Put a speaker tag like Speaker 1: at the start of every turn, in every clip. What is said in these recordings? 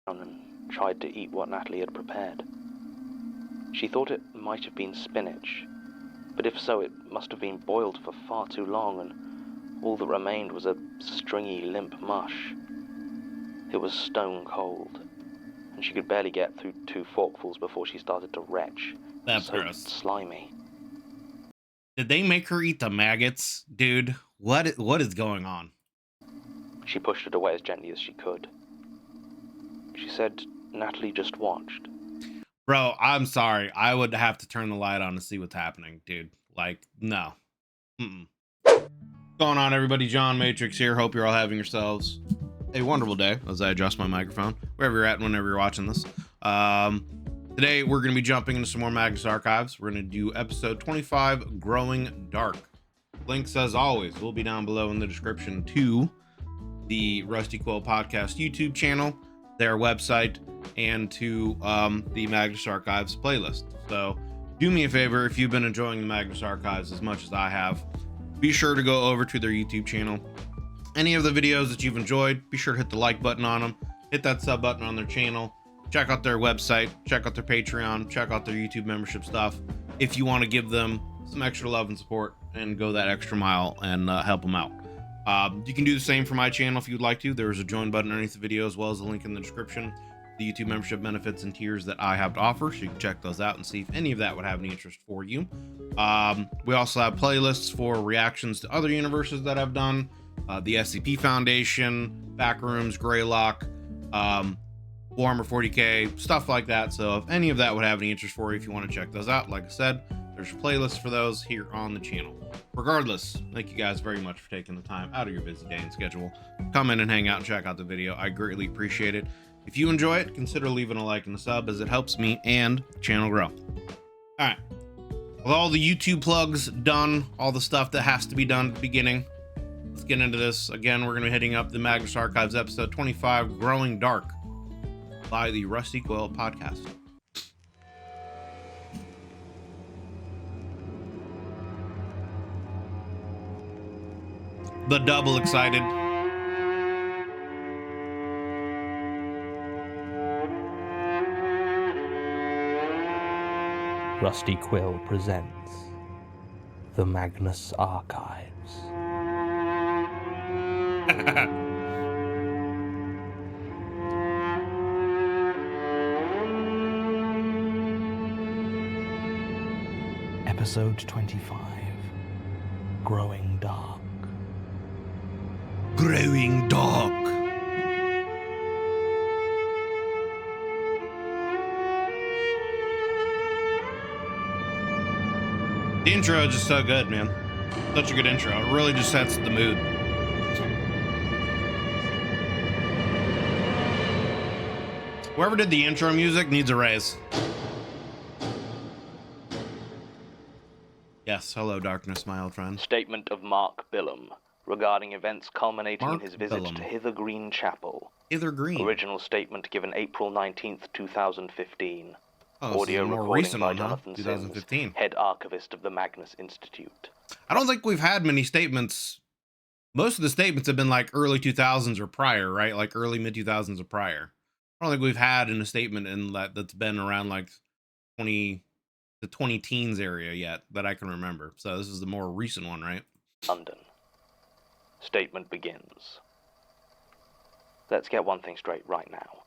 Speaker 1: and tried to eat what Natalie had prepared. She thought it might have been spinach, but if so, it must have been boiled for far too long, and all that remained was a stringy, limp mush. It was stone cold, and she could barely get through 2 forkfuls before she started to retch.
Speaker 2: That's
Speaker 1: so
Speaker 2: gross.
Speaker 1: Slimy.
Speaker 2: Did they make her eat the maggots, dude? What is going on?
Speaker 1: She pushed it away as gently as she could. She said Natalie just watched.
Speaker 2: Bro, I'm sorry. I would have to turn the light on to see what's happening, dude. Like, no. What's going on, everybody? John Matrix here. Hope you're all having yourselves a wonderful day as I adjust my microphone, wherever you're at, whenever you're watching this. Today, we're going to be jumping into some more Magnus Archives. We're going to do episode 25, Growing Dark. Links, as always, will be down below in the description to the Rusty Quill Podcast YouTube channel, their website, and to the Magnus Archives playlist. So do me a favor, if you've been enjoying the Magnus Archives as much as I have, be sure to go over to their YouTube channel. Any of the videos that you've enjoyed, be sure to hit the like button on them, hit that sub button on their channel, check out their website, check out their Patreon, check out their YouTube membership stuff if you want to give them some extra love and support and go that extra mile and help them out. You can do the same for my channel if you'd like to. There's a join button underneath the video, as well as a link in the description, the YouTube membership benefits and tiers that I have to offer, so you can check those out and see if any of that would have any interest for you. We also have playlists for reactions to other universes that I've done, the SCP Foundation, Backrooms, Greylock, Warhammer 40k, stuff like that. So if any of that would have any interest for you, if you want to check those out, like I said, there's playlists for those here on the channel. Regardless, thank you guys very much for taking the time out of your busy day and schedule. Come in and hang out and check out the video. I greatly appreciate it. If you enjoy it, consider leaving a like and a sub, as it helps me and the channel grow. All right, with all the YouTube plugs done, all the stuff that has to be done at the beginning, let's get into this. Again, we're going to be hitting up the Magnus Archives episode 25, Growing Dark, by the Rusty Quill Podcast. The double excited.
Speaker 1: Rusty Quill presents the Magnus Archives. Episode 25, Growing Dark.
Speaker 2: Growing Dark. The intro is just so good, man. Such a good intro. It really just sets the mood. Whoever did the intro music needs a raise. Yes, hello darkness, my old friend.
Speaker 1: Statement of Mark Bilham regarding events culminating
Speaker 2: Mark
Speaker 1: in his visit
Speaker 2: Bilham.
Speaker 1: to Hither Green Chapel.
Speaker 2: Hither Green.
Speaker 1: Original statement given April 19th, 2015.
Speaker 2: Oh,
Speaker 1: Audio
Speaker 2: more
Speaker 1: recording
Speaker 2: recent
Speaker 1: by
Speaker 2: one, huh?
Speaker 1: Jonathan
Speaker 2: 2015.
Speaker 1: Sims, head archivist of the Magnus Institute.
Speaker 2: I don't think we've had many statements. Most of the statements have been like early 2000s or prior, right? Like early mid 2000s or prior. I don't think we've had in a statement in that's been around like the 20 teens area yet that I can remember. So this is the more recent one, right?
Speaker 1: London. Statement begins. Let's get one thing straight right now.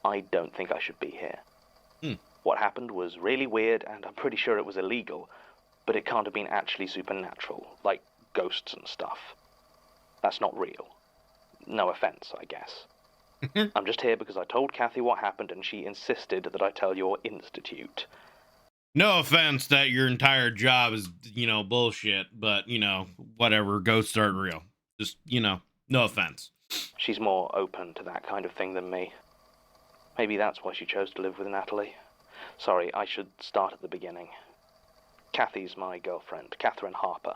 Speaker 1: I don't think I should be here. What happened was really weird, and I'm pretty sure it was illegal, but it can't have been actually supernatural, like ghosts and stuff. That's not real. No offense, I guess. I'm just here because I told Kathy what happened, and she insisted that I tell your institute.
Speaker 2: No offense that your entire job is, bullshit, but, whatever, ghosts aren't real. Just, no offense.
Speaker 1: She's more open to that kind of thing than me. Maybe that's why she chose to live with Natalie. Sorry, I should start at the beginning. Kathy's my girlfriend, Catherine Harper.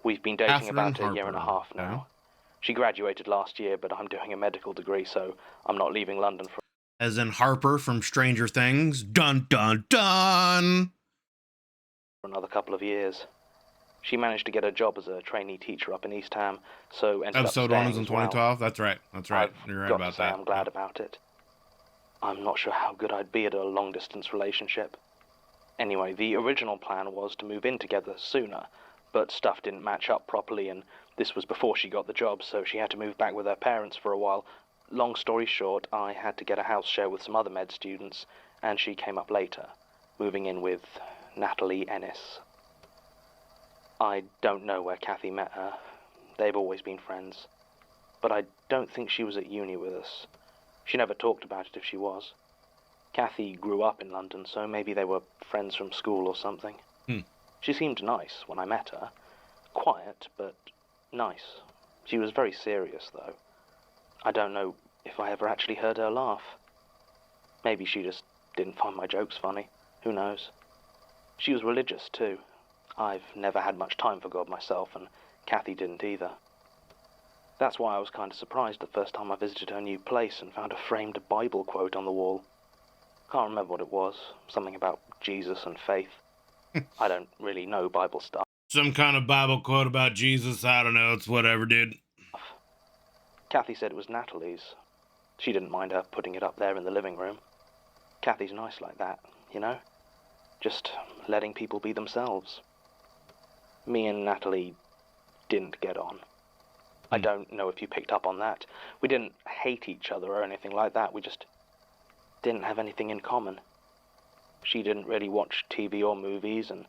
Speaker 1: We've been dating about a year and a half now.
Speaker 2: Okay.
Speaker 1: She graduated last year, but I'm doing a medical degree, so I'm not leaving London for...
Speaker 2: As in Harper from Stranger Things. Dun, dun, dun!
Speaker 1: another couple of years. She managed to get a job as a trainee teacher up in East Ham, so ended
Speaker 2: Episode
Speaker 1: up
Speaker 2: 1 was in
Speaker 1: staying as
Speaker 2: 2012?
Speaker 1: well.
Speaker 2: That's right. That's right. You're right
Speaker 1: Got
Speaker 2: about
Speaker 1: to say,
Speaker 2: that.
Speaker 1: I'm glad about it. I'm not sure how good I'd be at a long-distance relationship. Anyway, the original plan was to move in together sooner, but stuff didn't match up properly, and this was before she got the job, so she had to move back with her parents for a while. Long story short, I had to get a house share with some other med students, and she came up later, moving in with Natalie Ennis. I don't know where Kathy met her. They've always been friends. But I don't think she was at uni with us. She never talked about it if she was. Kathy grew up in London, so maybe they were friends from school or something. She seemed nice when I met her. Quiet, but nice. She was very serious, though. I don't know if I ever actually heard her laugh. Maybe she just didn't find my jokes funny. Who knows? She was religious, too. I've never had much time for God myself, and Kathy didn't either. That's why I was kind of surprised the first time I visited her new place and found a framed Bible quote on the wall. Can't remember what it was. Something about Jesus and faith. I don't really know Bible stuff.
Speaker 2: Some kind of Bible quote about Jesus. I don't know. It's whatever, dude.
Speaker 1: Kathy said it was Natalie's. She didn't mind her putting it up there in the living room. Kathy's nice like that, you know? Just letting people be themselves. Me and Natalie didn't get on. I don't know if you picked up on that. We didn't hate each other or anything like that. We just didn't have anything in common. She didn't really watch TV or movies, and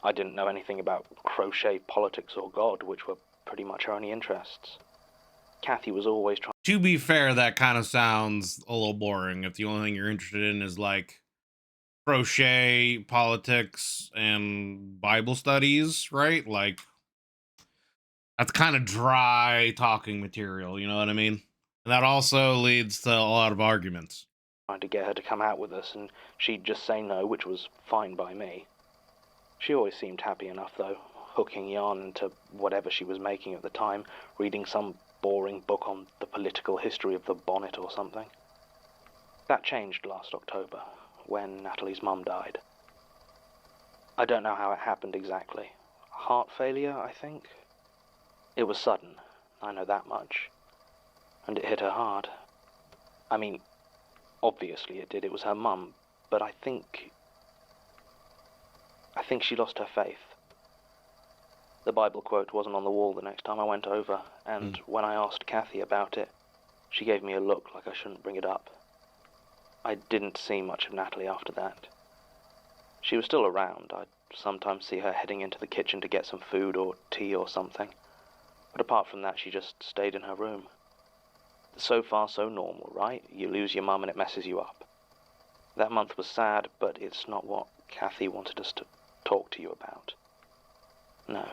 Speaker 1: I didn't know anything about crochet, politics, or God, which were pretty much her only interests. Kathy was always trying...
Speaker 2: To be fair, that kind of sounds a little boring if the only thing you're interested in is like crochet, politics, and Bible studies, right? Like, that's kind of dry talking material, you know what I mean? And that also leads to a lot of arguments.
Speaker 1: Trying to get her to come out with us, and she'd just say no, which was fine by me. She always seemed happy enough, though, hooking yarn into whatever she was making at the time, reading some boring book on the political history of the bonnet or something. That changed last October, when Natalie's mum died. I don't know how it happened exactly. Heart failure, I think? It was sudden, I know that much. And it hit her hard. I mean, obviously it did, it was her mum, but I think she lost her faith. The Bible quote wasn't on the wall the next time I went over, and when I asked Kathy about it, she gave me a look like I shouldn't bring it up. I didn't see much of Natalie after that. She was still around. I'd sometimes see her heading into the kitchen to get some food or tea or something. But apart from that, she just stayed in her room. So far, so normal, right? You lose your mum and it messes you up. That month was sad, but it's not what Kathy wanted us to talk to you about. No,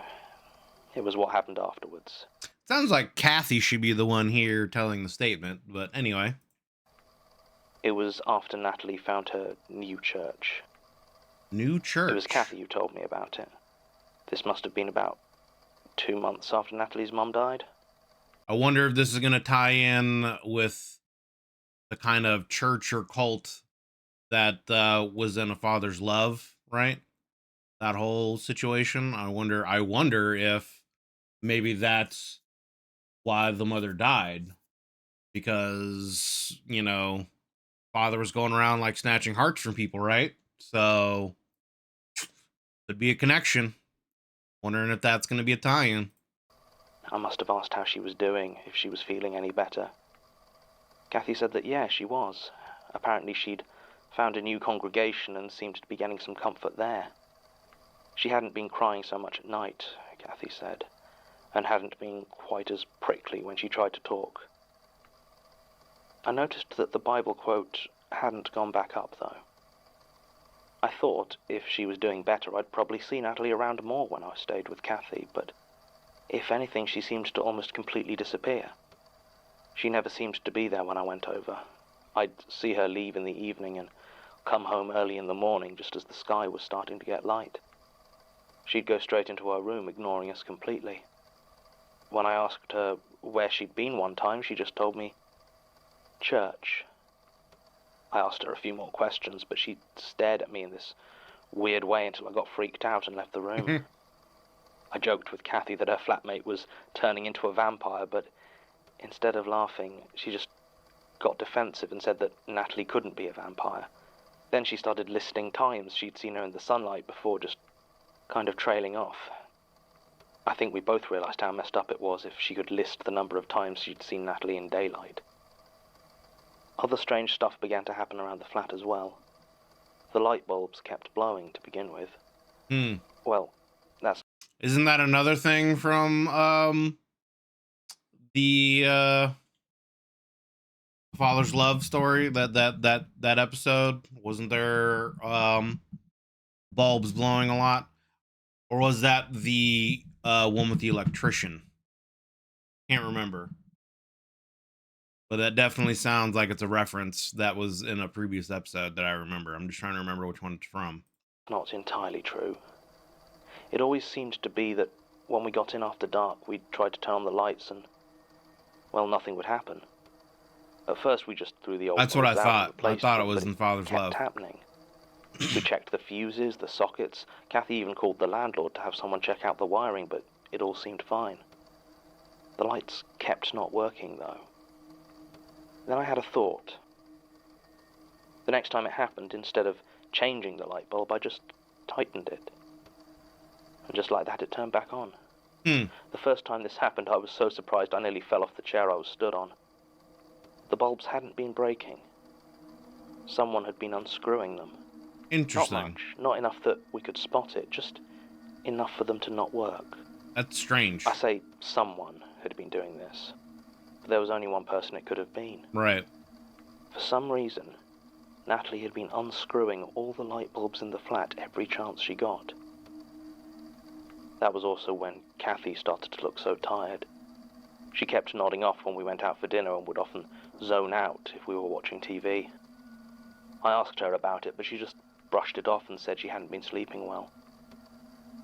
Speaker 1: it was what happened afterwards.
Speaker 2: Sounds like Kathy should be the one here telling the statement, but anyway.
Speaker 1: It was after Natalie found her new church.
Speaker 2: New church?
Speaker 1: It was Kathy who told me about it. This must have been about 2 months after Natalie's mum died.
Speaker 2: I wonder if this is going to tie in with the kind of church or cult that was in A Father's Love, right? That whole situation. I wonder if maybe that's why the mother died. Because, you know, father was going around like snatching hearts from people, right? So could be a connection. Wondering if that's going to be a tie-in.
Speaker 1: I must have asked how she was doing, if she was feeling any better. Kathy said that, yeah, she was. Apparently she'd found a new congregation and seemed to be getting some comfort there. She hadn't been crying so much at night, Kathy said, and hadn't been quite as prickly when she tried to talk. I noticed that the Bible quote hadn't gone back up, though. I thought if she was doing better, I'd probably see Natalie around more when I stayed with Kathy, but if anything, she seemed to almost completely disappear. She never seemed to be there when I went over. I'd see her leave in the evening and come home early in the morning just as the sky was starting to get light. She'd go straight into her room, ignoring us completely. When I asked her where she'd been one time, she just told me, church. I asked her a few more questions, but she stared at me in this weird way until I got freaked out and left the room. I joked with Kathy that her flatmate was turning into a vampire, but instead of laughing, she just got defensive and said that Natalie couldn't be a vampire. Then she started listing times she'd seen her in the sunlight before just kind of trailing off. I think we both realized how messed up it was if she could list the number of times she'd seen Natalie in daylight. Other strange stuff began to happen around the flat as well. The light bulbs kept blowing to begin with. Well, that's...
Speaker 2: Isn't that another thing from the Father's Love story? That episode? Wasn't there bulbs blowing a lot? Or was that the one with the electrician? Can't remember. But that definitely sounds like it's a reference that was in a previous episode that I remember. I'm just trying to remember which one it's from.
Speaker 1: Not entirely true. It always seemed to be that when we got in after dark, we'd try to turn on the lights and, well, nothing would happen. At first, we just threw the old...
Speaker 2: That's what I thought. I thought it was in Father's Love.
Speaker 1: It kept happening. We checked the fuses, the sockets. Kathy even called the landlord to have someone check out the wiring, but it all seemed fine. The lights kept not working, though. Then I had a thought. The next time it happened, instead of changing the light bulb, I just tightened it. And just like that, it turned back on. The first time this happened, I was so surprised I nearly fell off the chair I was stood on. The bulbs hadn't been breaking. Someone had been unscrewing them.
Speaker 2: Interesting.
Speaker 1: Not much, not enough that we could spot it, just enough for them to not work.
Speaker 2: That's strange.
Speaker 1: I say someone had been doing this. But there was only one person it could have been.
Speaker 2: Right.
Speaker 1: For some reason, Natalie had been unscrewing all the light bulbs in the flat every chance she got. That was also when Kathy started to look so tired. She kept nodding off when we went out for dinner and would often zone out if we were watching TV. I asked her about it, but she just brushed it off and said she hadn't been sleeping well.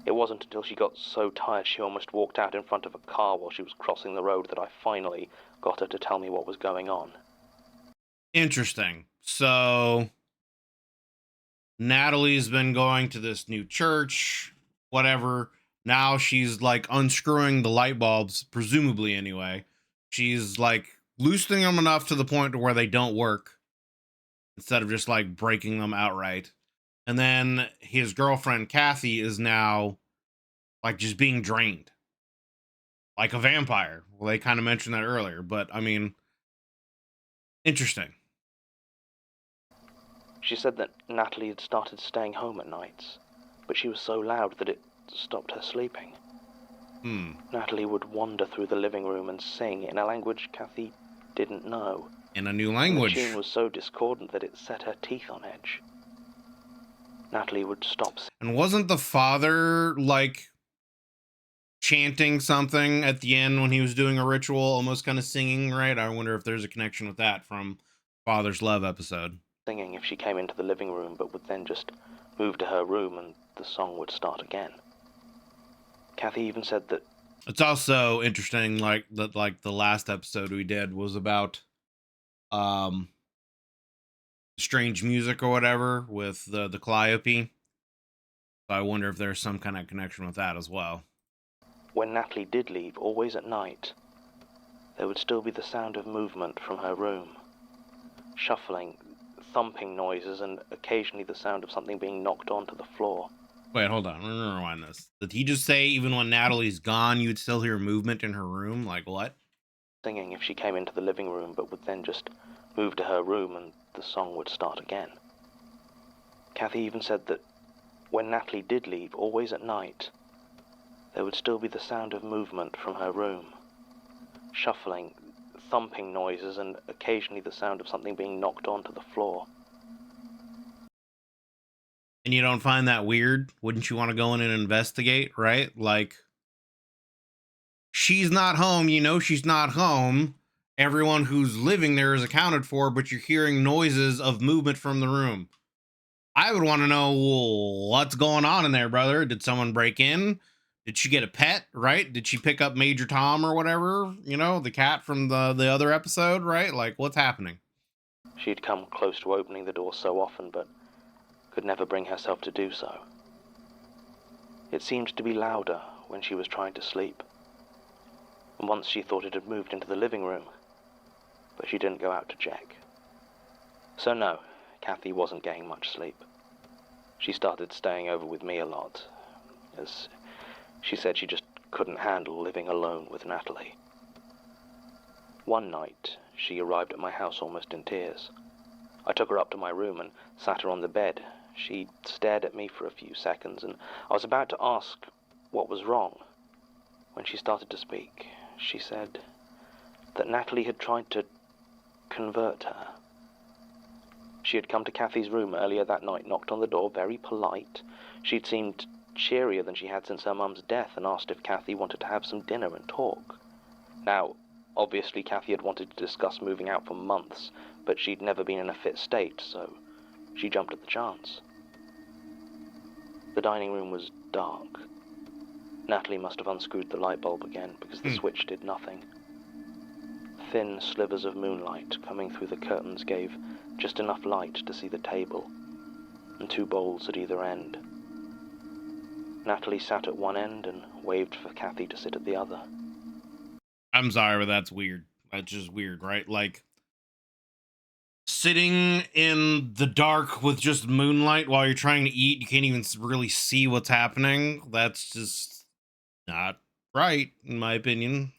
Speaker 1: It wasn't until she got so tired she almost walked out in front of a car while she was crossing the road that I finally got her to tell me what was going on.
Speaker 2: Interesting. So Natalie's been going to this new church, whatever. Now she's like unscrewing the light bulbs, presumably anyway. She's like loosening them enough to the point to where they don't work instead of just like breaking them outright. And then his girlfriend, Kathy, is now like just being drained like a vampire. Well, they kind of mentioned that earlier, but I mean, interesting.
Speaker 1: She said that Natalie had started staying home at nights, but she was so loud that it stopped her sleeping. Natalie would wander through the living room and sing in a language Kathy didn't know.
Speaker 2: In a new language.
Speaker 1: The tune was so discordant that it set her teeth on edge. Natalie would stop.
Speaker 2: And wasn't the father like chanting something at the end when he was doing a ritual, almost kind of singing, right? I wonder if there's a connection with that from Father's Love episode.
Speaker 1: Singing if she came into the living room, but would then just move to her room and the song would start again. Kathy even said that...
Speaker 2: It's also interesting, like that, like the last episode we did was about strange music or whatever with the calliope. So I wonder if there's some kind of connection with that as well.
Speaker 1: When Natalie did leave, always at night, there would still be the sound of movement from her room. Shuffling, thumping noises, and occasionally the sound of something being knocked onto the floor.
Speaker 2: Wait, hold on. I'm gonna rewind this. Did he just say even when Natalie's gone, you'd still hear movement in her room? Like what?
Speaker 1: Singing if she came into the living room, but would then just move to her room and the song would start again. Kathy even said that when Natalie did leave, always at night, there would still be the sound of movement from her room. Shuffling, thumping noises, and occasionally the sound of something being knocked onto the floor.
Speaker 2: And you don't find that weird? Wouldn't you want to go in and investigate, right? Like, she's not home, you know she's not home. Everyone who's living there is accounted for, but you're hearing noises of movement from the room. I would want to know what's going on in there, brother. Did someone break in? Did she get a pet, right? Did she pick up Major Tom or whatever? You know, the cat from the other episode, right? Like, what's happening?
Speaker 1: She'd come close to opening the door so often, but could never bring herself to do so. It seemed to be louder when she was trying to sleep. And once she thought it had moved into the living room. but she didn't go out to check. So no, Kathy wasn't getting much sleep. She started staying over with me a lot, as she said she just couldn't handle living alone with Natalie. One night, she arrived at my house almost in tears. I took her up to my room and sat her on the bed. She stared at me for a few seconds, and I was about to ask what was wrong when she started to speak. She said that Natalie had tried to convert her. She had come to Kathy's room earlier that night, knocked on the door, very polite. She'd seemed cheerier than she had since her mum's death, and asked if Kathy wanted to have some dinner and talk. Now, obviously Kathy had wanted to discuss moving out for months, but she'd never been in a fit state, so she jumped at the chance. The dining room was dark. Natalie must have unscrewed the light bulb again, because the switch did nothing. Thin slivers of moonlight coming through the curtains gave just enough light to see the table, and two bowls at either end. Natalie sat at one end and waved for Kathy to sit at the other.
Speaker 2: I'm sorry, but that's weird. That's just weird, right? Like, sitting in the dark with just moonlight while you're trying to eat, you can't even really see what's happening. That's just not right, in my opinion.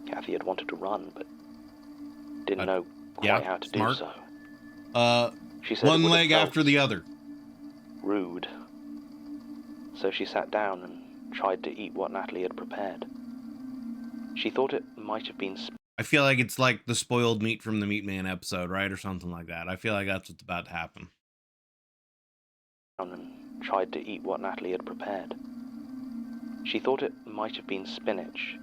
Speaker 1: Kathy had wanted to run, but didn't know quite how to
Speaker 2: smart.
Speaker 1: do so. She said
Speaker 2: one leg after the other.
Speaker 1: Rude. So she sat down and tried to eat what Natalie had prepared. She thought it might have been...
Speaker 2: I feel like it's like the spoiled meat from the Meat Man episode, right? Or something like that. I feel like that's what's about to happen.
Speaker 1: ...and tried to eat what Natalie had prepared. She thought it might have been spinach,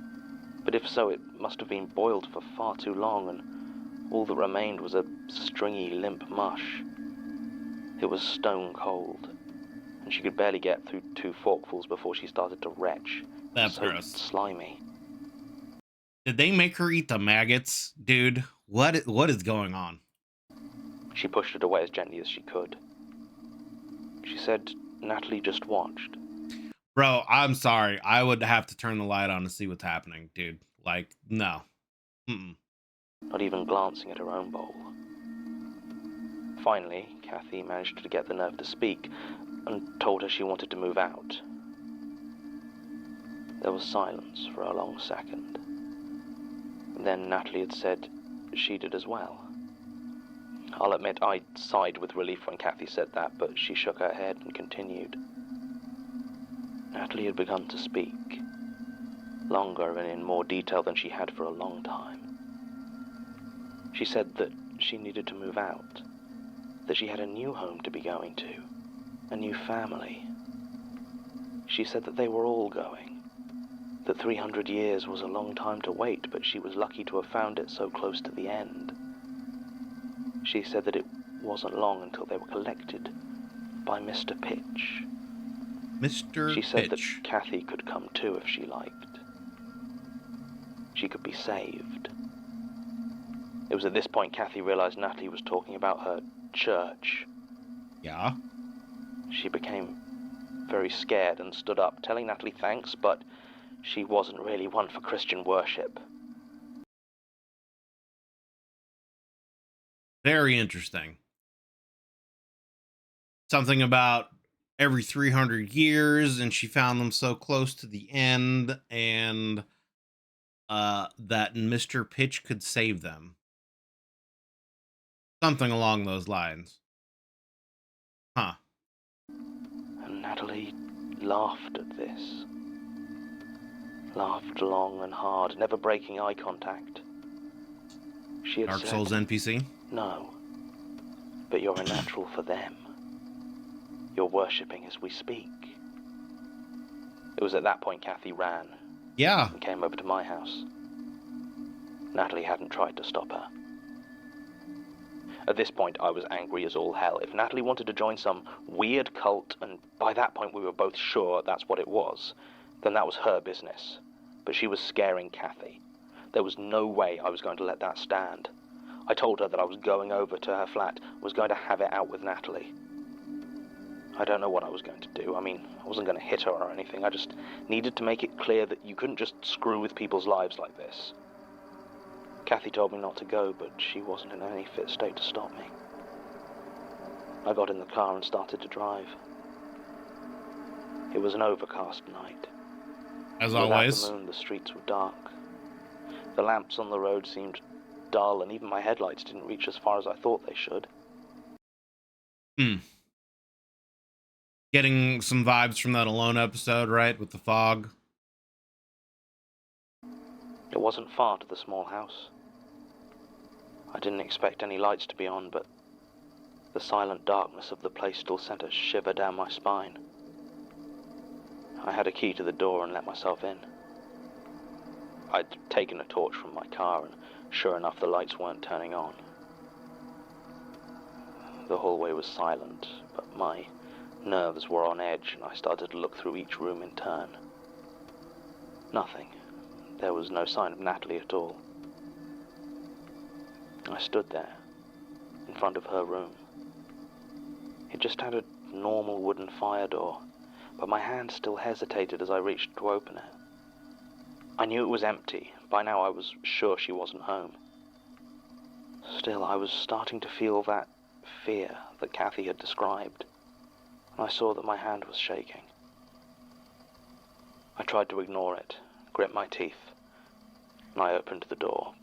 Speaker 1: but if so, it must have been boiled for far too long, and all that remained was a stringy, limp mush. It was stone cold, and she could barely get through 2 forkfuls before she started to retch.
Speaker 2: That's
Speaker 1: so
Speaker 2: gross.
Speaker 1: Slimy.
Speaker 2: Did they make her eat the maggots? Dude, what is going on?
Speaker 1: She pushed it away as gently as she could. She said Natalie just watched.
Speaker 2: Bro, I'm sorry. I would have to turn the light on to see what's happening, dude. Like, no.
Speaker 1: Not even glancing at her own bowl. Finally, Kathy managed to get the nerve to speak and told her she wanted to move out. There was silence for a long second. Then Natalie had said she did as well. I'll admit I sighed with relief when Kathy said that, but she shook her head and continued. Natalie had begun to speak, longer and in more detail than she had for a long time. She said that she needed to move out, that she had a new home to be going to, a new family. She said that they were all going, that 300 years was a long time to wait, but she was lucky to have found it so close to the end. She said that it wasn't long until they were collected by Mr. Pitch.
Speaker 2: Mr.
Speaker 1: She said
Speaker 2: Pitch.
Speaker 1: that Kathy could come too if she liked. She could be saved. It was at this point Kathy realized Natalie was talking about her church.
Speaker 2: Yeah?
Speaker 1: She became very scared and stood up, telling Natalie thanks, but she wasn't really one for Christian worship.
Speaker 2: Very interesting. Something about every 300 years, and she found them so close to the end, and that Mr. Pitch could save them. Something along those lines. Huh.
Speaker 1: And Natalie laughed at this. Laughed long and hard, never breaking eye contact. She had
Speaker 2: Dark
Speaker 1: said,
Speaker 2: Souls NPC?
Speaker 1: No, but you're a natural for them. You're worshipping as we speak. It was at that point Kathy ran.
Speaker 2: Yeah.
Speaker 1: And came over to my house. Natalie hadn't tried to stop her. At this point, I was angry as all hell. If Natalie wanted to join some weird cult, and by that point we were both sure that's what it was, then that was her business. But she was scaring Kathy. There was no way I was going to let that stand. I told her that I was going over to her flat, was going to have it out with Natalie. I don't know what I was going to do. I mean, I wasn't going to hit her or anything. I just needed to make it clear that you couldn't just screw with people's lives like this. Kathy told me not to go, but she wasn't in any fit state to stop me. I got in the car and started to drive. It was an overcast night.
Speaker 2: As
Speaker 1: Without
Speaker 2: always.
Speaker 1: the moon, the streets were dark. The lamps on the road seemed dull, and even my headlights didn't reach as far as I thought they should.
Speaker 2: Getting some vibes from that Alone episode, right? With the fog.
Speaker 1: It wasn't far to the small house. I didn't expect any lights to be on, but the silent darkness of the place still sent a shiver down my spine. I had a key to the door and let myself in. I'd taken a torch from my car, and sure enough, the lights weren't turning on. The hallway was silent, but my nerves were on edge, and I started to look through each room in turn. Nothing. There was no sign of Natalie at all. I stood there, in front of her room. It just had a normal wooden fire door, but my hand still hesitated as I reached to open it. I knew it was empty. By now I was sure she wasn't home. Still, I was starting to feel that fear that Kathy had described, and I saw that my hand was shaking. I tried to ignore it, grit my teeth, and I opened the door.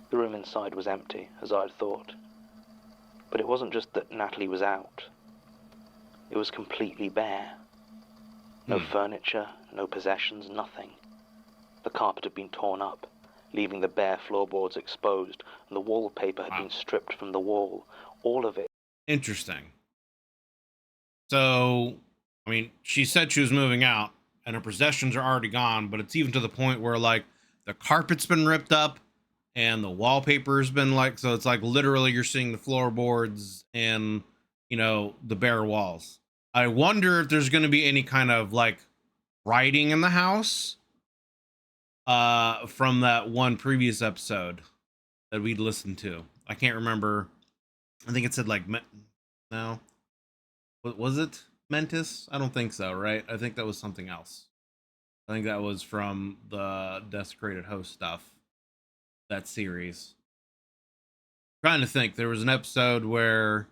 Speaker 1: The room inside was empty, as I had thought. But it wasn't just that Natalie was out. It was completely bare. No furniture, no possessions, nothing. The carpet had been torn up, leaving the bare floorboards exposed, and the wallpaper had been stripped from the wall. All of it.
Speaker 2: Interesting. So, I mean, she said she was moving out, and her possessions are already gone, but it's even to the point where, like, the carpet's been ripped up, and the wallpaper's been, like, so it's like literally you're seeing the floorboards and, you know, the bare walls. I wonder if there's going to be any kind of, like, writing in the house from that one previous episode that we'd listened to. I can't remember. I think it said, like, no. What was it? Mentis? I don't think so, right? I think that was something else. I think that was from the Desecrated Host stuff. That series. I'm trying to think. There was an episode where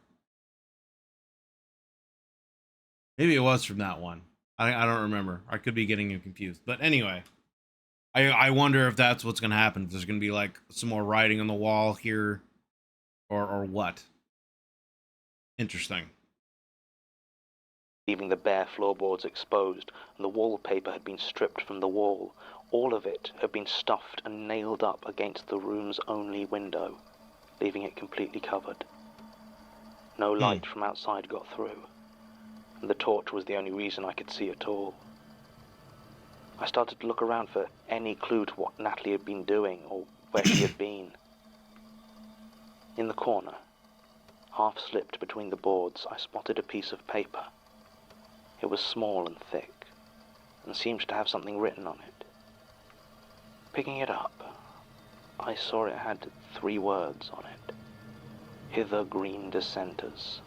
Speaker 2: maybe it was from that one. I don't remember. I could be getting you confused. But anyway, I wonder if that's what's going to happen. If there's going to be like some more writing on the wall here or what. Interesting.
Speaker 1: Leaving the bare floorboards exposed, and the wallpaper had been stripped from the wall. All of it had been stuffed and nailed up against the room's only window, leaving it completely covered. No light from outside got through, and the torch was the only reason I could see at all. I started to look around for any clue to what Natalie had been doing or where she had been. In the corner, half slipped between the boards, I spotted a piece of paper. It was small and thick, and seemed to have something written on it. Picking it up, I saw it had 3 words on it. Hither green dissenters.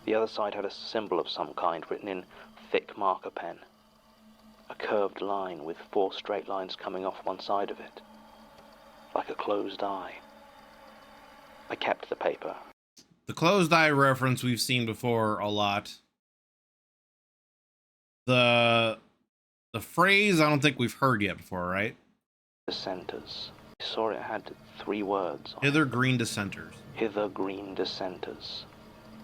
Speaker 1: The other side had a symbol of some kind written in thick marker pen. A curved line with 4 straight lines coming off one side of it, like a closed eye. I kept the paper.
Speaker 2: The closed eye reference we've seen before a lot. The phrase I don't think we've heard yet before, right?
Speaker 1: Dissenters. I saw it had 3 words on
Speaker 2: Hither green dissenters.
Speaker 1: Hither green dissenters.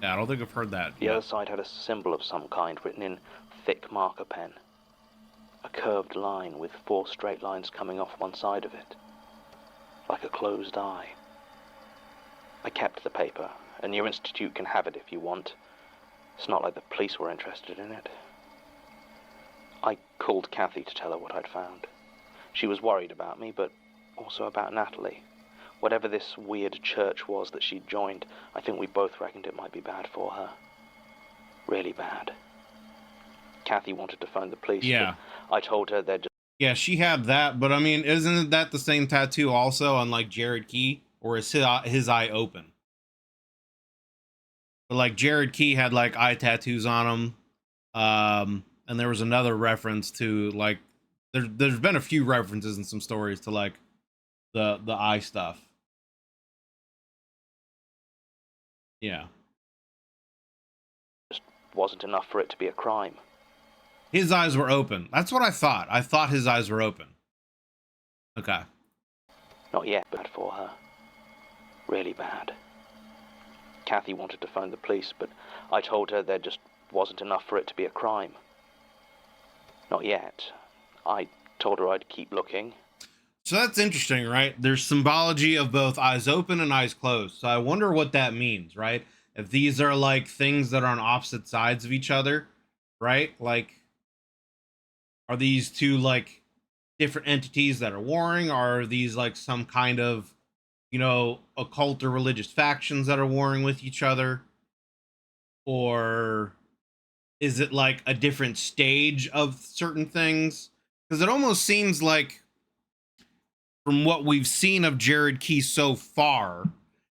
Speaker 2: Yeah, I don't think I've heard that.
Speaker 1: The other side had a symbol of some kind written in thick marker pen. A curved line with 4 straight lines coming off one side of it, like a closed eye. I kept the paper, and your institute can have it if you want. It's not like the police were interested in it. I called Kathy to tell her what I'd found. She was worried about me, but also about Natalie. Whatever this weird church was that she'd joined, I think we both reckoned it might be bad for her. Really bad. Kathy wanted to phone the police.
Speaker 2: Yeah.
Speaker 1: I told her they'd just...
Speaker 2: Yeah, she had that, but I mean, isn't that the same tattoo also on like Jared Key? Or is his eye open? But like Jared Key had like eye tattoos on him. And there was another reference to like there's been a few references in some stories to like the eye stuff. Yeah.
Speaker 1: Just wasn't enough for it to be a crime.
Speaker 2: His eyes were open. That's what I thought. I thought his eyes were open. Okay.
Speaker 1: Not yet, bad for her. Really bad. Kathy wanted to phone the police, but I told her there just wasn't enough for it to be a crime. Not yet. I told her I'd keep looking.
Speaker 2: So that's interesting, right? There's symbology of both eyes open and eyes closed. So I wonder what that means, right? If these are like things that are on opposite sides of each other, right? Like, are these two like different entities that are warring? Or are these like some kind of, occult or religious factions that are warring with each other? Or is it like a different stage of certain things? Because it almost seems like, from what we've seen of Jared Key so far,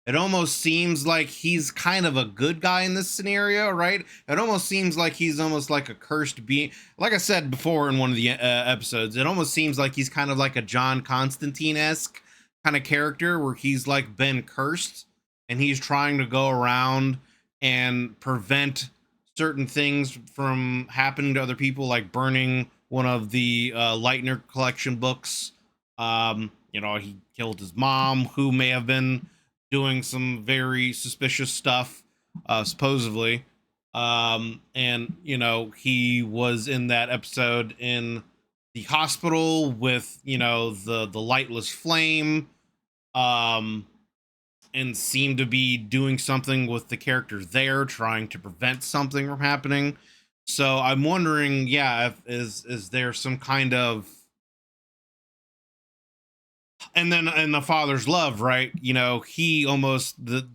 Speaker 2: it almost seems like he's kind of a good guy in this scenario, right? It almost seems like he's almost like a cursed being. Like I said before in one of the episodes, it almost seems like he's kind of like a John Constantine-esque kind of character where he's like been cursed and he's trying to go around and prevent certain things from happening to other people, like burning one of the Leitner collection books. He killed his mom, who may have been doing some very suspicious stuff, supposedly. And he was in that episode in the hospital with the lightless flame, um, and seemed to be doing something with the character there, trying to prevent something from happening. So I'm wondering, yeah, if is there some kind of, and then in the father's love, right? He almost, the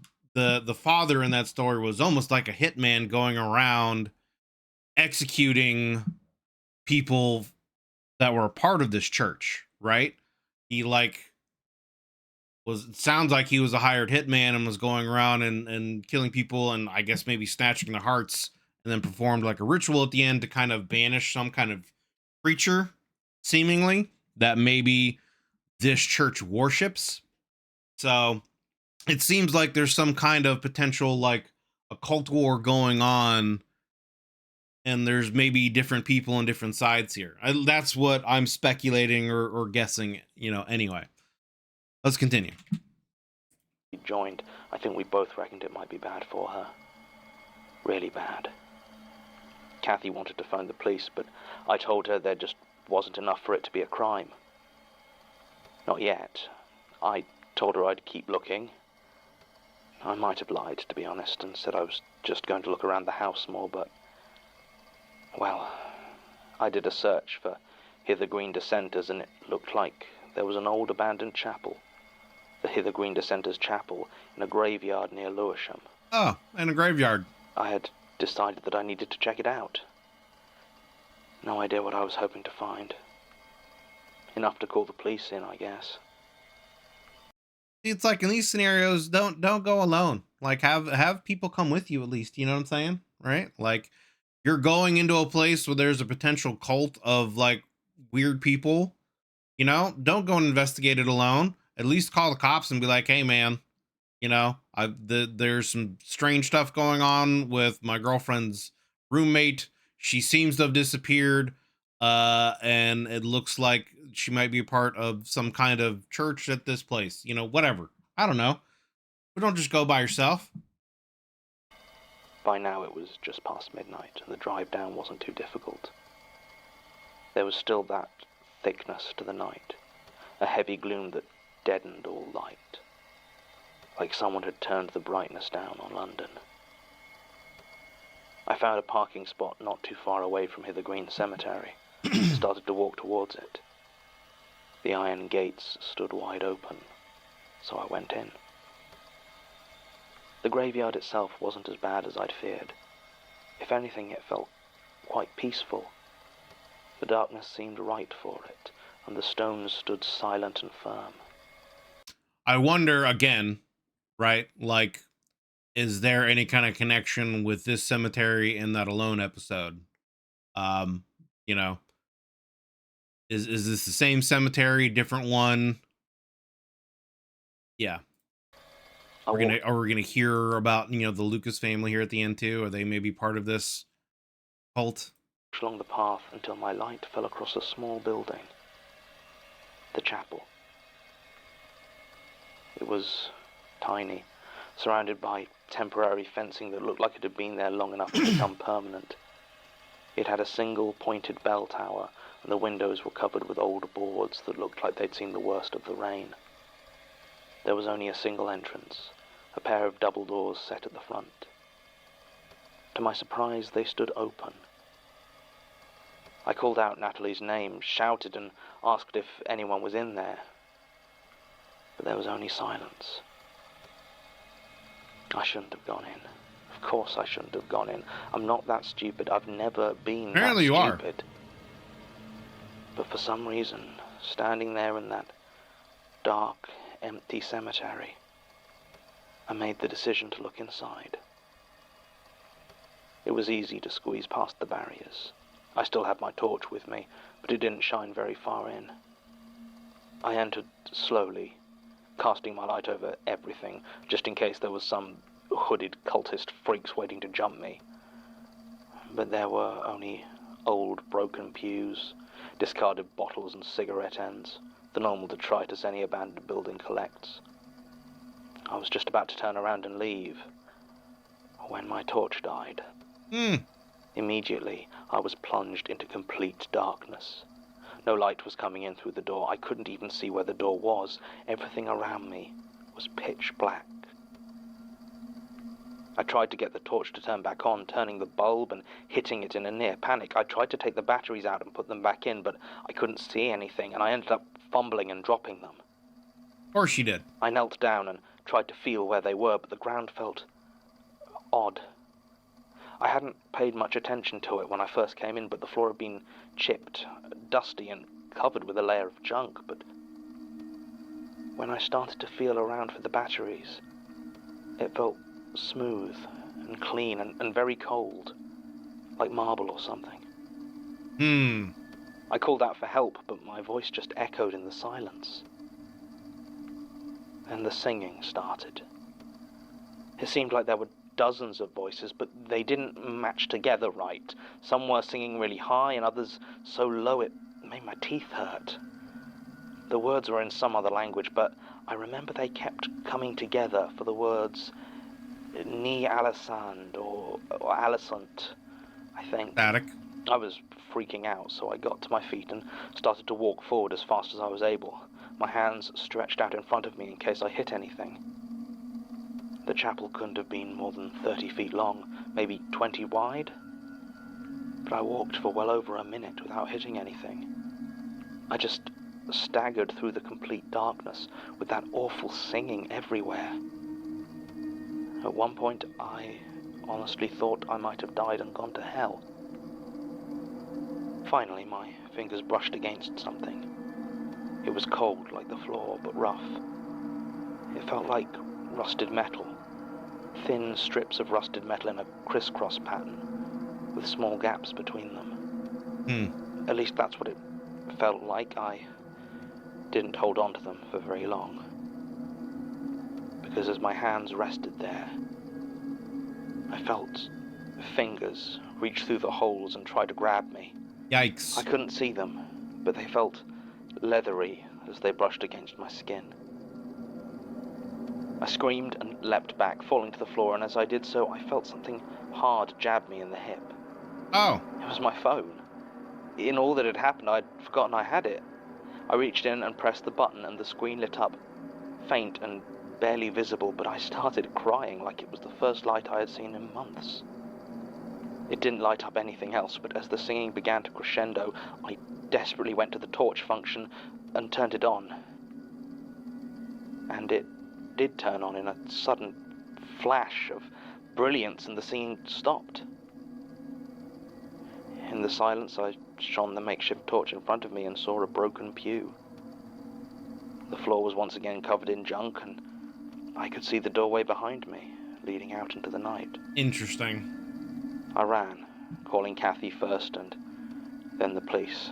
Speaker 2: father in that story was almost like a hitman going around executing people that were a part of this church, right? He like was, it sounds like he was a hired hitman and was going around and killing people, and I guess maybe snatching their hearts, and then performed like a ritual at the end to kind of banish some kind of creature, seemingly, that maybe this church worships. So it seems like there's some kind of potential like a cult war going on, and there's maybe different people on different sides here. That's what I'm speculating or guessing, anyway. Let's continue.
Speaker 1: He joined. I think we both reckoned it might be bad for her. Really bad. Kathy wanted to phone the police, but I told her there just wasn't enough for it to be a crime. Not yet. I told her I'd keep looking. I might have lied, to be honest, and said I was just going to look around the house more, but... well, I did a search for Hither Green Dissenters, and it looked like there was an old abandoned chapel. The Hither Green Dissenters Chapel in a graveyard near Lewisham.
Speaker 2: Oh, in a graveyard.
Speaker 1: I had decided that I needed to check it out. No idea what I was hoping to find. Enough to call the police in, I guess.
Speaker 2: It's like in these scenarios, don't go alone. Like have people come with you at least. You know what I'm saying, right? Like you're going into a place where there's a potential cult of like weird people. Don't go and investigate it alone. At least call the cops and be like, "Hey, man, there's some strange stuff going on with my girlfriend's roommate. She seems to have disappeared, and it looks like she might be a part of some kind of church at this place. Whatever. I don't know, but don't just go by yourself."
Speaker 1: By now it was just past midnight, and the drive down wasn't too difficult. There was still that thickness to the night, a heavy gloom that deadened all light, like someone had turned the brightness down on London. I found a parking spot not too far away from Hither Green Cemetery and started to walk towards it. The iron gates stood wide open, so I went in. The graveyard itself wasn't as bad as I'd feared. If anything, it felt quite peaceful. The darkness seemed right for it, and the stones stood silent and firm.
Speaker 2: I wonder again, right? Like, is there any kind of connection with this cemetery in that Alone episode? Um, you know, Is this the same cemetery, different one? Yeah. Are we gonna hear about, you know, the Lucas family here at the end too? Are they maybe part of this cult?
Speaker 1: Along the path until my light fell across a small building. The chapel. It was tiny, surrounded by temporary fencing that looked like it had been there long enough to become permanent. It had a single pointed bell tower, and the windows were covered with old boards that looked like they'd seen the worst of the rain. There was only a single entrance, a pair of double doors set at the front. To my surprise, they stood open. I called out Natalie's name, shouted, and asked if anyone was in there. But there was only silence. I shouldn't have gone in. Of course I shouldn't have gone in. I'm not that stupid. I've never been
Speaker 2: Apparently
Speaker 1: that
Speaker 2: you are.
Speaker 1: stupid. But for some reason, standing there in that dark, empty cemetery, I made the decision to look inside. It was easy to squeeze past the barriers. I still had my torch with me, but it didn't shine very far in. I entered slowly, casting my light over everything, just in case there was some hooded cultist freaks waiting to jump me. But there were only old broken pews, discarded bottles and cigarette ends, the normal detritus any abandoned building collects. I was just about to turn around and leave when my torch died. Immediately, I was plunged into complete darkness. No light was coming in through the door. I couldn't even see where the door was. Everything around me was pitch black. I tried to get the torch to turn back on, turning the bulb and hitting it in a near panic. I tried to take the batteries out and put them back in, but I couldn't see anything, and I ended up fumbling and dropping them.
Speaker 2: Of course you did.
Speaker 1: I knelt down and tried to feel where they were, but the ground felt odd. I hadn't paid much attention to it when I first came in, but the floor had been chipped, dusty, and covered with a layer of junk. But when I started to feel around for the batteries, it felt smooth and clean and very cold, like marble or something. I called out for help, but my voice just echoed in the silence. Then the singing started. It seemed like there were dozens of voices, but they didn't match together right. Some were singing really high, and others so low it made my teeth hurt. The words were in some other language, but I remember they kept coming together for the words Ni Alisand or Alisant, I think.
Speaker 2: Static.
Speaker 1: I was freaking out, so I got to my feet and started to walk forward as fast as I was able, my hands stretched out in front of me in case I hit anything. The chapel couldn't have been more than 30 feet long, maybe 20 wide. But I walked for well over a minute without hitting anything. I just staggered through the complete darkness with that awful singing everywhere. At one point, I honestly thought I might have died and gone to hell. Finally, my fingers brushed against something. It was cold like the floor, but rough. It felt like rusted metal. Thin strips of rusted metal in a crisscross pattern, with small gaps between them. At least that's what it felt like. I didn't hold on to them for very long, because as my hands rested there, I felt fingers reach through the holes and try to grab me.
Speaker 2: Yikes.
Speaker 1: I couldn't see them, but they felt leathery as they brushed against my skin. I screamed and leapt back, falling to the floor, and as I did so, I felt something hard jab me in the hip.
Speaker 2: Oh.
Speaker 1: It was my phone. In all that had happened, I'd forgotten I had it. I reached in and pressed the button, and the screen lit up, faint and barely visible, but I started crying like it was the first light I had seen in months. It didn't light up anything else, but as the singing began to crescendo, I desperately went to the torch function and turned it on. And it did turn on in a sudden flash of brilliance, and the scene stopped. In the silence, I shone the makeshift torch in front of me and saw a broken pew. The floor was once again covered in junk, and I could see the doorway behind me, leading out into the night.
Speaker 2: Interesting.
Speaker 1: I ran, calling Kathy first and then the police.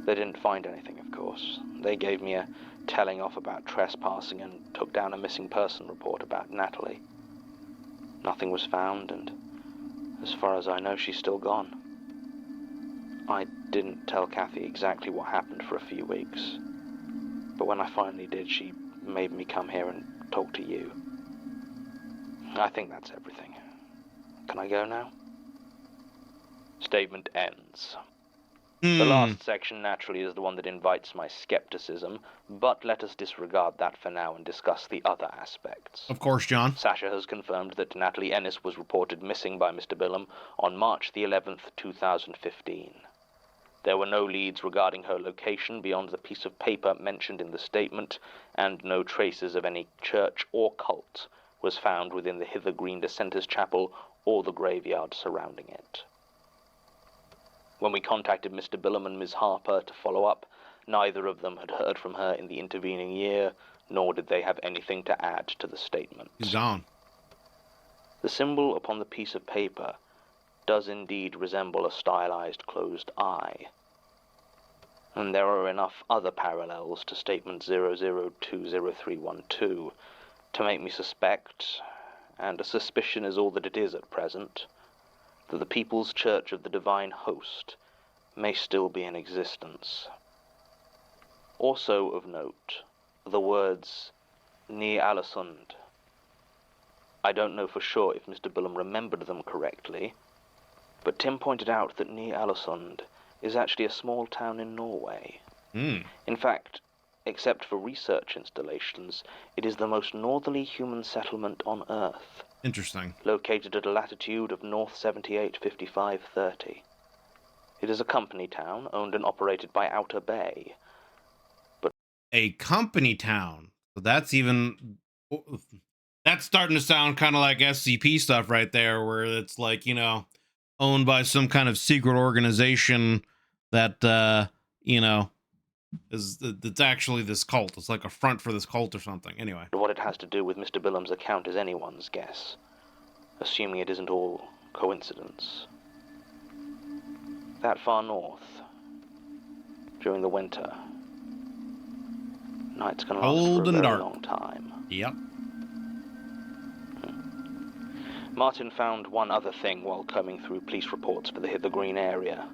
Speaker 1: They didn't find anything, of course. They gave me a telling off about trespassing and took down a missing person report about Natalie. Nothing was found, and as far as I know, she's still gone. I didn't tell Kathy exactly what happened for a few weeks, but when I finally did, she made me come here and talk to you. I think that's everything. Can I go now? Statement ends. The last section naturally is the one that invites my skepticism, but let us disregard that for now and discuss the other aspects.
Speaker 2: Of course, John.
Speaker 1: Sasha has confirmed that Natalie Ennis was reported missing by Mr. Bilham on March the 11th, 2015. There were no leads regarding her location beyond the piece of paper mentioned in the statement, and no traces of any church or cult was found within the Hither Green Dissenters Chapel or the graveyard surrounding it. When we contacted Mr. Bilham and Ms. Harper to follow up, neither of them had heard from her in the intervening year, nor did they have anything to add to the statement.
Speaker 2: He's gone.
Speaker 1: The symbol upon the piece of paper does indeed resemble a stylized closed eye. And there are enough other parallels to statement 00200312 to make me suspect, and a suspicion is all that it is at present, that the People's Church of the Divine Host may still be in existence. Also of note, the words Ni Alesund. I don't know for sure if Mr. Bilham remembered them correctly, but Tim pointed out that Ni Alesund is actually a small town in Norway. In fact, except for research installations, it is the most northerly human settlement on Earth.
Speaker 2: Interesting.
Speaker 1: Located at a latitude of north 78 5530. It is a company town, owned and operated by Outer Bay. But
Speaker 2: a company town. So that's starting to sound kind of like SCP stuff right there, where it's like, you know, owned by some kind of secret organization that, you know, it's actually this cult. It's like a front for this cult or something. Anyway.
Speaker 1: What it has to do with Mr. Bilham's account is anyone's guess, assuming it isn't all coincidence. That far north, during the winter, nights can last
Speaker 2: Cold
Speaker 1: for a
Speaker 2: and
Speaker 1: very
Speaker 2: dark.
Speaker 1: long time.
Speaker 2: Yep.
Speaker 1: Martin found one other thing while combing through police reports for the Hither Green area.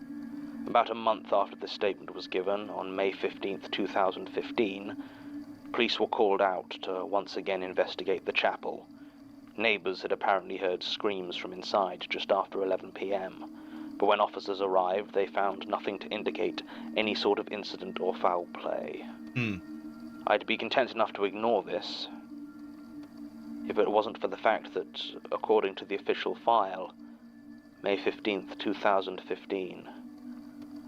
Speaker 1: About a month after the statement was given, on May 15th, 2015, police were called out to once again investigate the chapel. Neighbors had apparently heard screams from inside just after 11 p.m., but when officers arrived, they found nothing to indicate any sort of incident or foul play. I'd be content enough to ignore this, if it wasn't for the fact that, according to the official file, May 15th, 2015,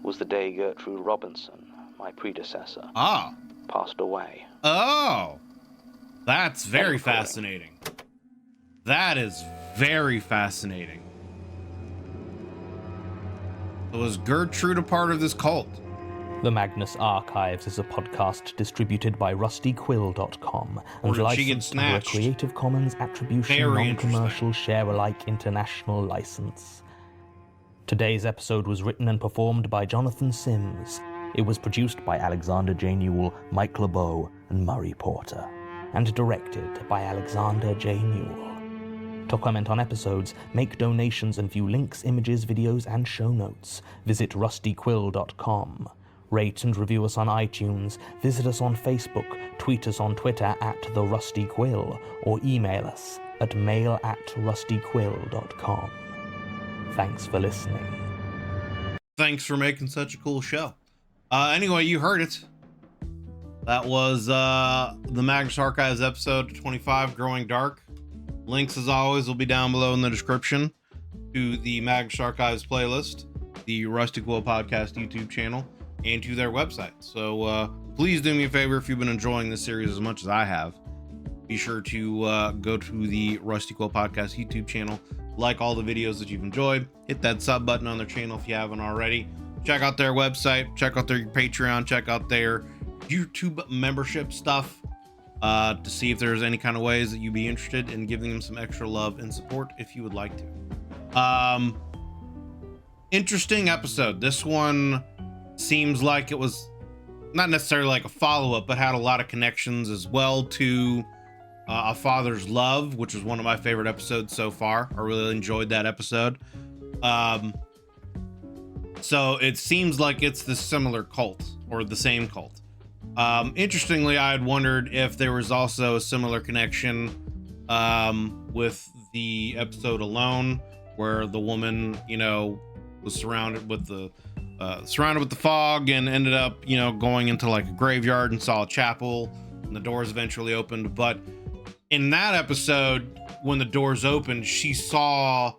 Speaker 1: was the day Gertrude Robinson, my predecessor, passed away.
Speaker 2: Oh, that's very fascinating. That is very fascinating. So was Gertrude a part of this cult?
Speaker 3: The Magnus Archives is a podcast distributed by rustyquill.com and licensed under a Creative Commons Attribution Non-Commercial Share-alike International License. Today's episode was written and performed by Jonathan Sims. It was produced by Alexander J. Newell, Mike LeBeau, and Murray Porter, and directed by Alexander J. Newell. To comment on episodes, make donations, and view links, images, videos, and show notes, visit rustyquill.com. Rate and review us on iTunes, visit us on Facebook, tweet us on Twitter @TheRustyQuill, or email us at mail@rustyquill.com. Thanks for listening.
Speaker 2: Thanks for making such a cool show. Anyway, you heard it. That was the Magnus Archives episode 25, Growing Dark. Links, as always, will be down below in the description to the Magnus Archives playlist, the Rusty Quill Podcast YouTube channel, and to their website. So please do me a favor, if you've been enjoying this series as much as I have, be sure to go to the Rusty Quill Podcast YouTube channel, like all the videos that you've enjoyed, hit that sub button on their channel if you haven't already, check out their website, check out their Patreon, check out their YouTube membership stuff, to see if there's any kind of ways that you'd be interested in giving them some extra love and support if you would like to. Interesting episode. This one seems like it was not necessarily like a follow-up, but had a lot of connections as well to A Father's Love, which was one of my favorite episodes so far. I really enjoyed that episode. So it seems like it's the similar cult, or the same cult. Interestingly, I had wondered if there was also a similar connection with the episode Alone, where the woman, you know, was surrounded with the fog and ended up, you know, going into like a graveyard and saw a chapel, and the doors eventually opened. But in that episode, when the doors opened, she saw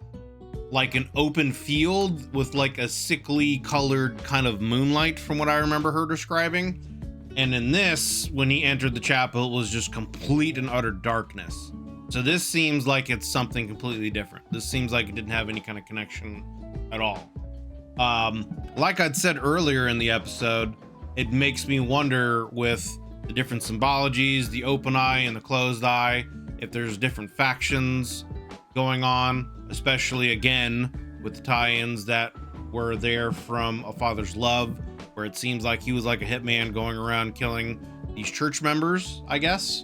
Speaker 2: like an open field with like a sickly colored kind of moonlight, from what I remember her describing. And in this, when he entered the chapel, it was just complete and utter darkness. So this seems like it's something completely different. This seems like it didn't have any kind of connection at all. Like I'd said earlier in the episode, it makes me wonder with the different symbologies, the open eye and the closed eye, if there's different factions going on, especially again with the tie-ins that were there from A Father's Love, where it seems like he was like a hitman going around killing these church members, I guess.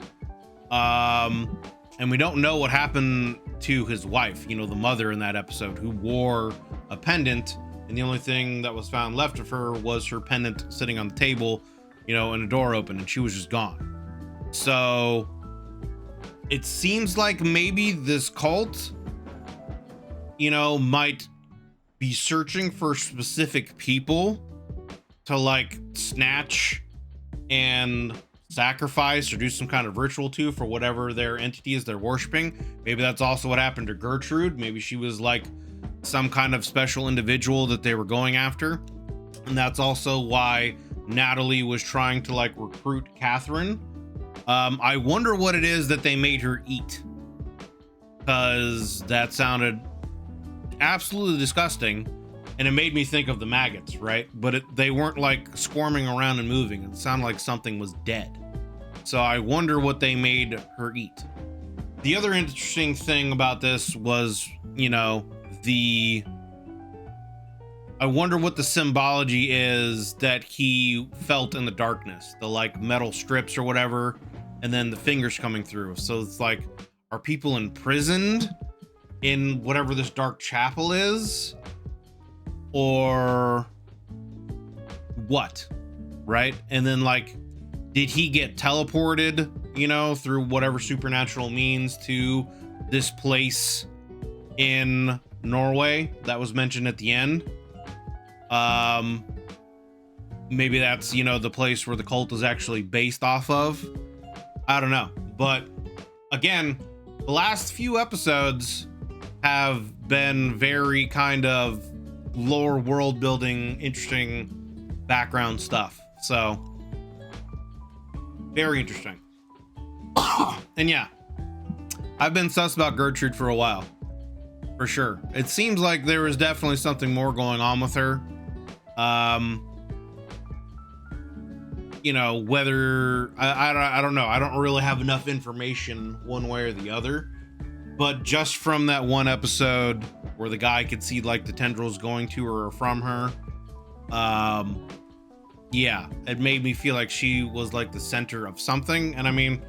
Speaker 2: And we don't know what happened to his wife, you know, the mother in that episode, who wore a pendant, and the only thing that was found left of her was her pendant sitting on the table, you know, and a door open, and she was just gone. So it seems like maybe this cult, you know, might be searching for specific people to like snatch and sacrifice or do some kind of ritual to for whatever their entity is they're worshiping. Maybe that's also what happened to Gertrude. Maybe she was like some kind of special individual that they were going after. And that's also why Natalie was trying to like recruit Catherine. I wonder what it is that they made her eat, because that sounded absolutely disgusting, and it made me think of the maggots, right? But they weren't like squirming around and moving. It sounded like something was dead. So I wonder what they made her eat. The other interesting thing about this was, you know, I wonder what the symbology is that he felt in the darkness, the like metal strips or whatever, and then the fingers coming through. So it's like, are people imprisoned in whatever this dark chapel is, or what, right? And then like, did he get teleported, you know, through whatever supernatural means to this place in Norway that was mentioned at the end? Maybe that's, you know, the place where the cult is actually based off of. I don't know. But again, the last few episodes have been very kind of lore world building, interesting background stuff. So very interesting. And yeah, I've been sus about Gertrude for a while, for sure. It seems like there was definitely something more going on with her. You know, whether I don't know. I don't really have enough information one way or the other, but just from that one episode where the guy could see like the tendrils going to her or from her, yeah, it made me feel like she was like the center of something. And I mean,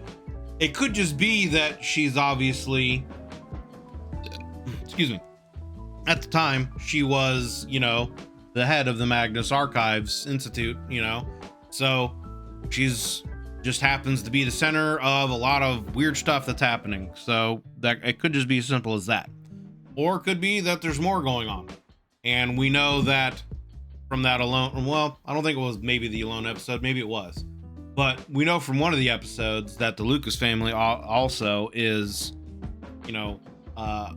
Speaker 2: it could just be that she's obviously, excuse me, at the time she was, you know, the head of the Magnus Archives Institute, you know, so she's just happens to be the center of a lot of weird stuff that's happening. So that it could just be as simple as that, or it could be that there's more going on, and we know that from that Alone, well, I don't think it was maybe the Alone episode, maybe it was, but we know from one of the episodes that the Lucas family also is, you know,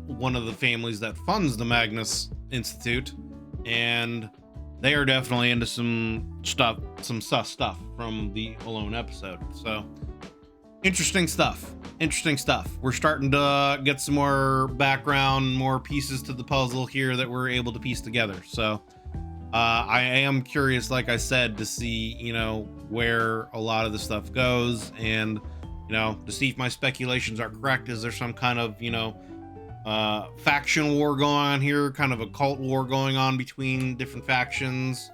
Speaker 2: one of the families that funds the Magnus Institute, and they are definitely into some stuff, some sus stuff from the Alone episode. So interesting stuff. We're starting to get some more background, more pieces to the puzzle here that we're able to piece together. So I am curious, like I said, to see, you know, where a lot of the stuff goes, and, you know, to see if my speculations are correct. Is there some kind of, you know, faction war going on here, kind of a cult war going on between different factions?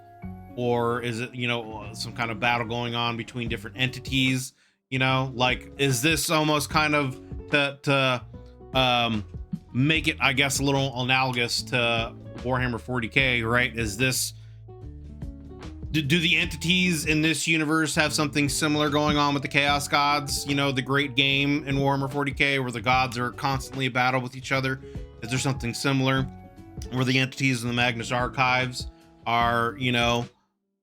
Speaker 2: or is it, you know, some kind of battle going on between different entities? You know, like, is this almost kind of to make it, I guess, a little analogous to Warhammer 40k, right? Is this, do the entities in this universe have something similar going on with the Chaos Gods? You know, the great game in Warhammer 40k where the gods are constantly at battle with each other. Is there something similar where the entities in the Magnus Archives are, you know,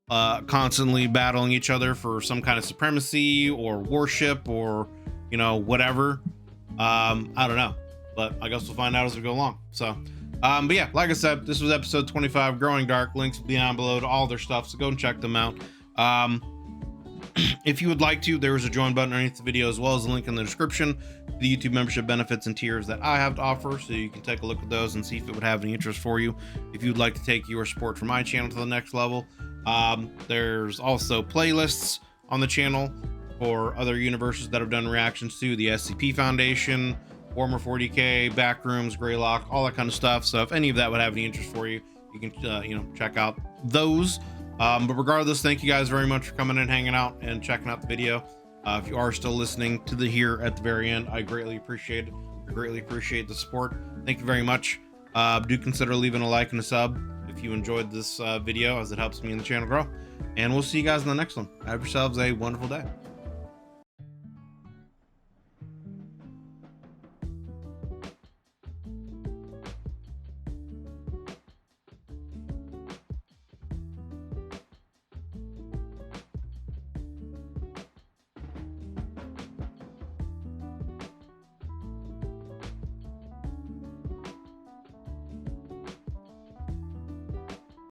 Speaker 2: constantly battling each other for some kind of supremacy or worship or, you know, whatever? I don't know, but I guess we'll find out as we go along. So but yeah, like I said, this was episode 25, Growing Dark. Links will be down below to all their stuff, so go and check them out. If you would like to, there is a join button underneath the video, as well as a link in the description to the YouTube membership benefits and tiers that I have to offer, so you can take a look at those and see if it would have any interest for you. If you'd like to take your support for my channel to the next level, there's also playlists on the channel for other universes that have done reactions to the SCP Foundation, Warhammer 40k, Backrooms, Greylock, all that kind of stuff. So if any of that would have any interest for you, you can you know, check out those. But regardless, thank you guys very much for coming and hanging out and checking out the video. If you are still listening to the here at the very end, I greatly appreciate it. I greatly appreciate the support. Thank you very much. Do consider leaving a like and a sub if you enjoyed this video, as it helps me and the channel grow. And we'll see you guys in the next one. Have yourselves a wonderful day.